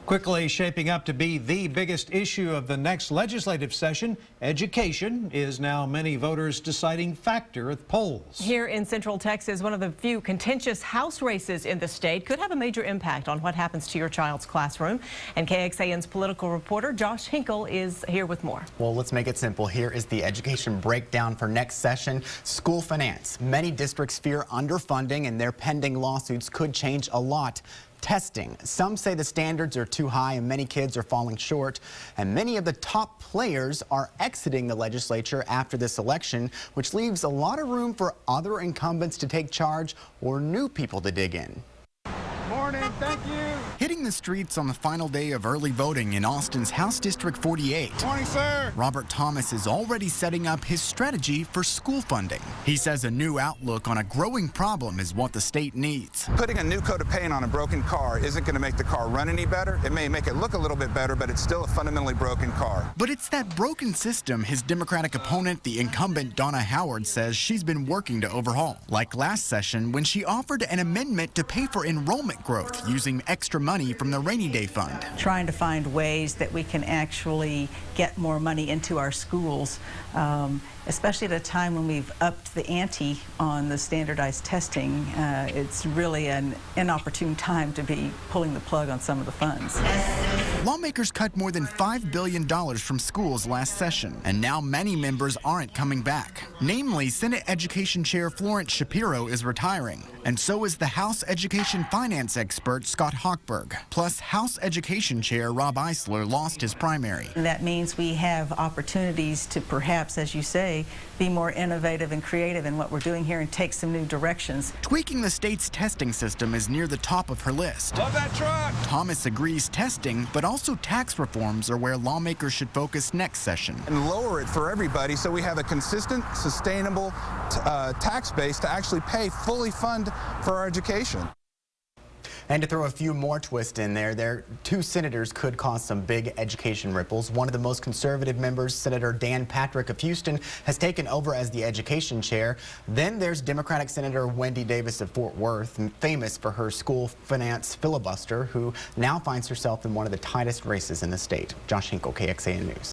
Quickly shaping up to be the biggest issue of the next legislative session, education is now many voters' deciding factor at the polls. Here in Central Texas, one of the few contentious House races in the state could have a major impact on what happens to your child's classroom. And KXAN's political reporter Josh Hinkle is here with more. Well, let's make it simple. Here is the education breakdown for next session. School finance. Many districts fear underfunding, and their pending lawsuits could change a lot. Testing. Some say the standards are too high and many kids are falling short. And many of the top players are exiting the legislature after this election, which leaves a lot of room for other incumbents to take charge or new people to dig in. Morning, thank you. Hitting the streets on the final day of early voting in Austin's House District 48. Morning, sir. Robert Thomas is already setting up his strategy for school funding. He says a new outlook on a growing problem is what the state needs. Putting a new coat of paint on a broken car isn't going to make the car run any better. It may make it look a little bit better, but it's still a fundamentally broken car. But it's that broken system his Democratic opponent, the incumbent Donna Howard, says she's been working to overhaul. Like last session when she offered an amendment to pay for enrollment growth using extra money from the rainy day fund. Trying to find ways that we can actually get more money into our schools, especially at a time when we've upped the ante on the standardized testing. It's really an inopportune time to be pulling the plug on some of the funds. Lawmakers cut more than $5 billion from schools last session, and now many members aren't coming back. Namely, Senate Education Chair Florence Shapiro is retiring, and so is the House Education Finance expert Scott Hochberg. Plus, House Education Chair Rob Eisler lost his primary. And that means we have opportunities to perhaps, as you say, be more innovative and creative in what we're doing here and take some new directions. Tweaking the state's testing system is near the top of her list. Love that truck. Thomas agrees testing, but also tax reforms are where lawmakers should focus next session. And lower it for everybody so we have a consistent, sustainable tax base to actually fully fund for our education. And to throw a few more twists in there, two senators could cause some big education ripples. One of the most conservative members, Senator Dan Patrick of Houston, has taken over as the education chair. Then there's Democratic Senator Wendy Davis of Fort Worth, famous for her school finance filibuster, who now finds herself in one of the tightest races in the state. Josh Hinkle, KXAN News.